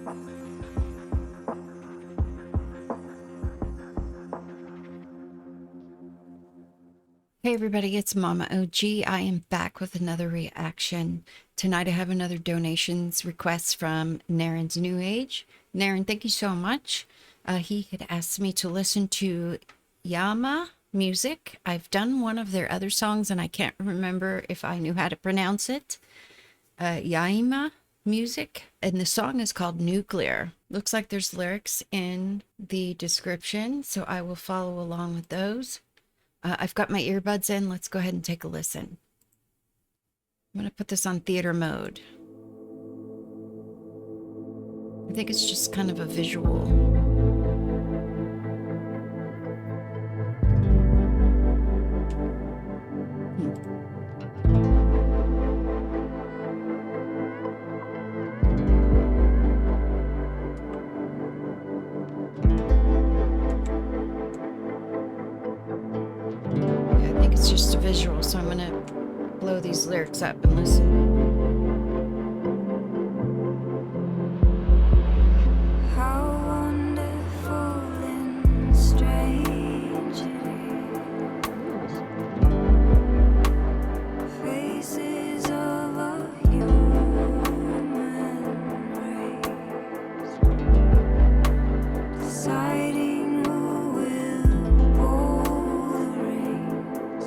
Hey everybody, it's MommaOG. I am back with another reaction. Tonight I have another donations request from Naren's New Age. Naren, thank you so much. He had asked me to listen to Yaima music. I've done one of their other songs and I can't remember if I knew how to pronounce it. Yaima music, and the song is called Nuclear. Looks like there's lyrics in the description, so I will follow along with those. I've got my earbuds in. Let's go ahead and take a listen. I'm going to put this on theater mode. I think it's just kind of a visual. It's just a visual, so I'm gonna blow these lyrics up and listen. How wonderful and strange it is. Faces of a human race, deciding who will pull the reins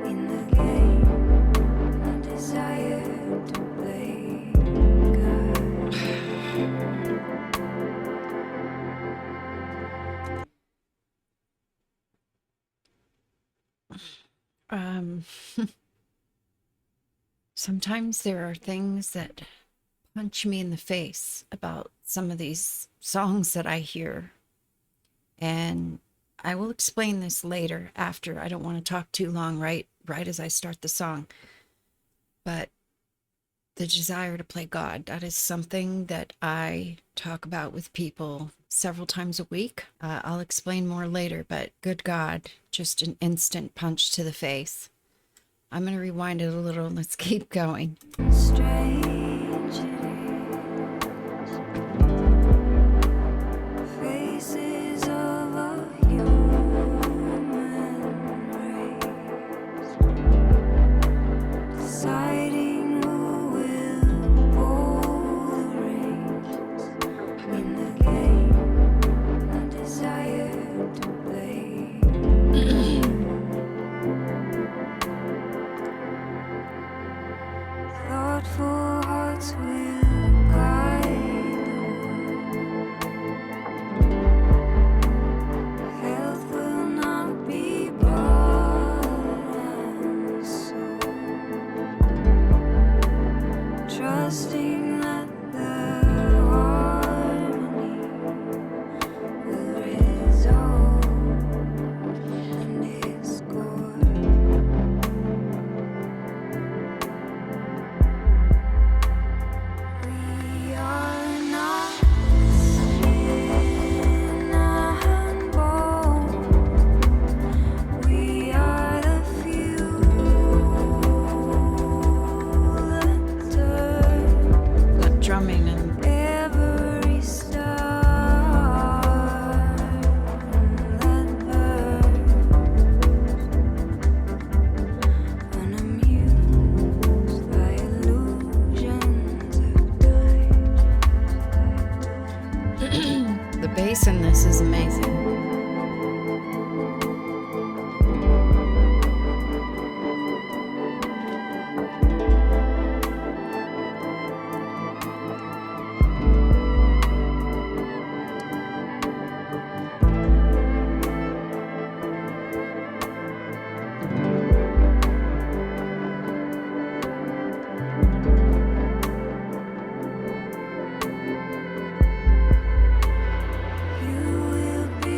in the game, a desire to play God. Sometimes there are things that punch me in the face about some of these songs that I hear. And I will explain this later after. I don't want to talk too long right as I start the song. But the desire to play God, that is something that I talk about with people several times a week. I'll explain more later, but good God, just an instant punch to the face. I'm going to rewind it a little. Let's keep going. Strange it is. Faces of a human race, deciding who will pull the reins in the game, a desire to play. Thoughtful hearts will guide the world. Health will not be bought and sold. Trusting that the harmony will resolve and discord. We are not skin and bone. We are the few that turn That drumming and every star that burns, unamused by illusions of time. the bass in this is amazing. You will be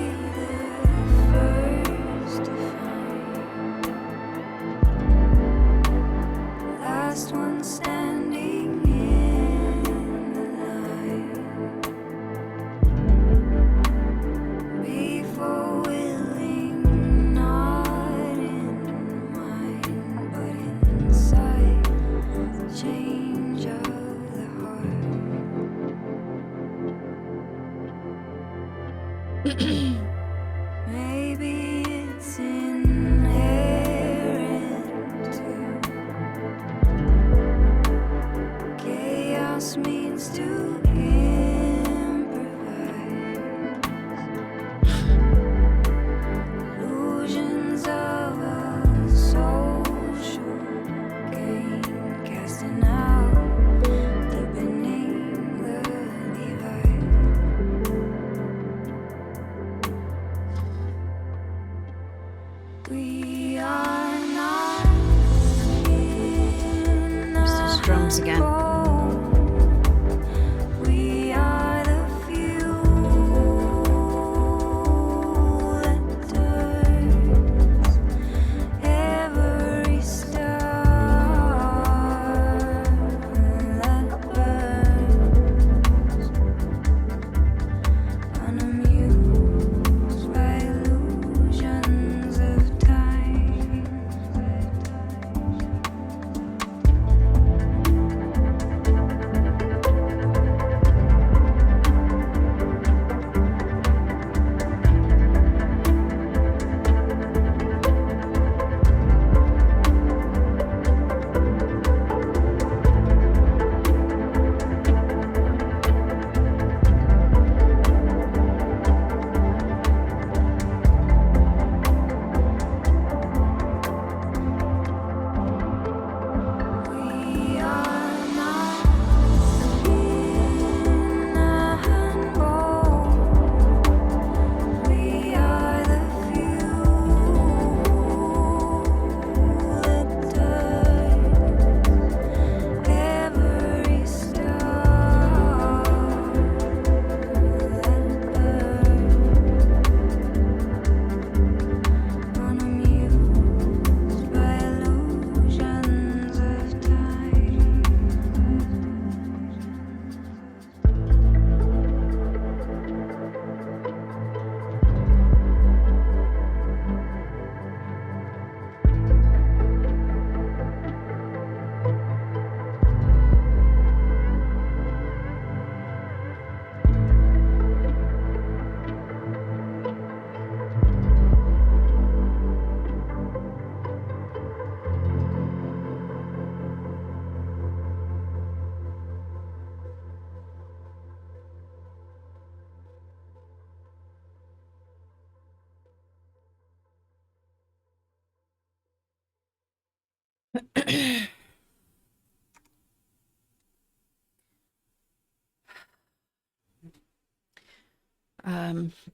Maybe it's inherent to chaos means to improvise. Illusions of a social gain, casting out, deepening the divide. We are not in There's those drums again. we are the few that turns every star that burns, unamused by illusions of time. We are not in a handball. We are the few that turn every star that burns, unamused by illusions of time.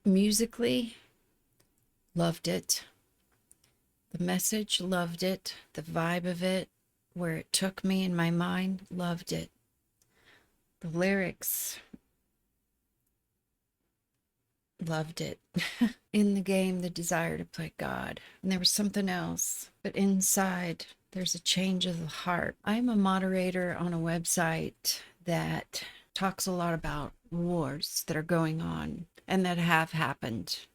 Musically, loved it. The message, loved it. The vibe of it, where it took me in my mind, loved it. The lyrics, loved it. In the game, the desire to play God. And there was something else, but inside, there's a change of the heart. I'm a moderator on a website that talks a lot about wars that are going on and that have happened,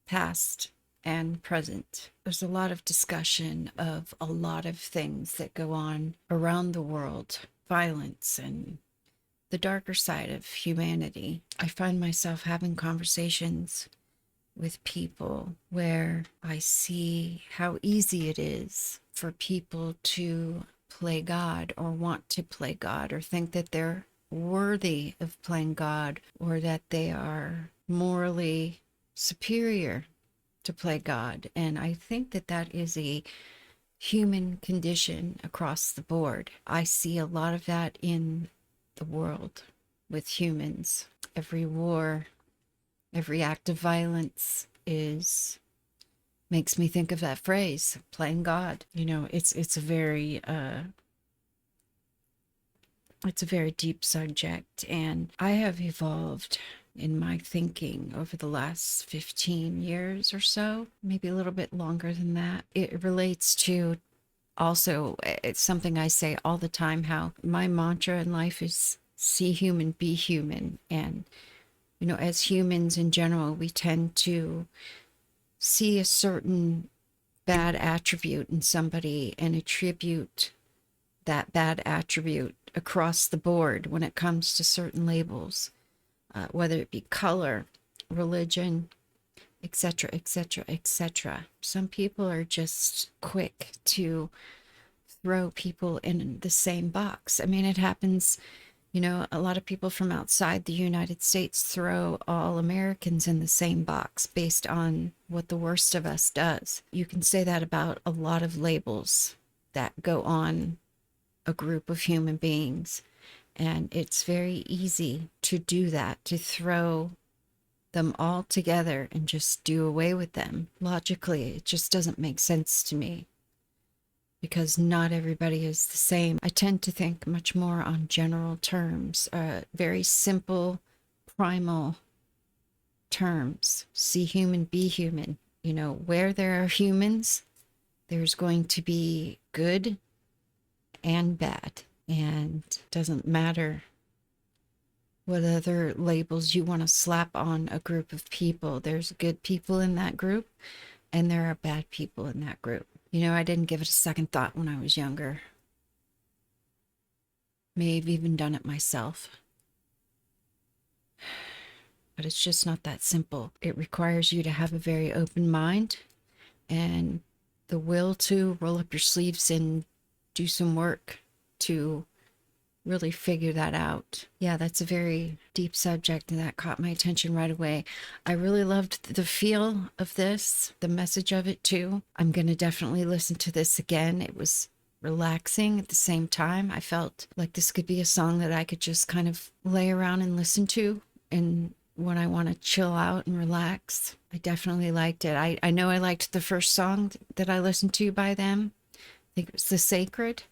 past and present. There's a lot of discussion of a lot of things that go on around the world, violence and the darker side of humanity. I find myself having conversations with people where I see how easy it is for people to play God or want to play God or think that they're worthy of playing God or that they are morally superior to play God. And I think that that is a human condition across the board. I see a lot of that in the world with humans. Every war, every act of violence makes me think of that phrase, playing God. You know, it's a very deep subject, and I have evolved in my thinking over the last 15 years or so, maybe a little bit longer than that. It relates to also, it's something I say all the time, how my mantra in life is see human, be human. And, you know, as humans in general, we tend to see a certain bad attribute in somebody and attribute that bad attribute across the board when it comes to certain labels, whether it be color religion, etc., etc., etc. Some people are just quick to throw people in the same box. I mean, it happens, you know, a lot of people from outside the United States throw all Americans in the same box based on what the worst of us does. You can say that about a lot of labels that go on a group of human beings. And it's very easy to do that, to throw them all together and just do away with them. Logically, it just doesn't make sense to me because not everybody is the same. I tend to think much more on general terms, very simple, primal terms. See human, be human. You know, where there are humans, there's going to be good and bad. And it doesn't matter what other labels you want to slap on a group of people. There's good people in that group, and there are bad people in that group. You know, I didn't give it a second thought when I was younger. May have even done it myself. But it's just not that simple. It requires you to have a very open mind and the will to roll up your sleeves and do some work to really figure that out. Yeah, that's a very deep subject, and that caught my attention right away. I really loved the feel of this, the message of it too. I'm going to definitely listen to this again. It was relaxing at the same time. I felt like this could be a song that I could just kind of lay around and listen to, and when I want to chill out and relax. I definitely liked it. I know I liked the first song that I listened to by them. I think it was The Sacred.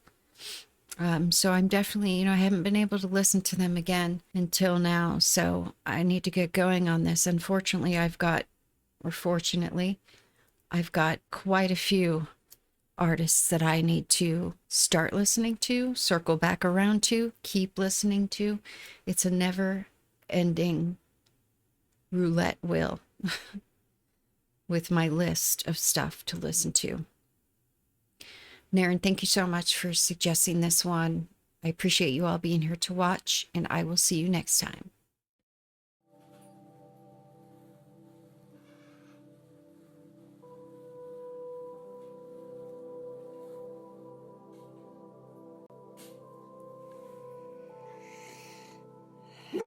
So I'm definitely, you know, I haven't been able to listen to them again until now. So I need to get going on this. Unfortunately, fortunately, I've got quite a few artists that I need to start listening to, circle back around to, keep listening to. It's a never ending roulette wheel with my list of stuff to listen to. Naren, thank you so much for suggesting this one. I appreciate you all being here to watch, and I will see you next time.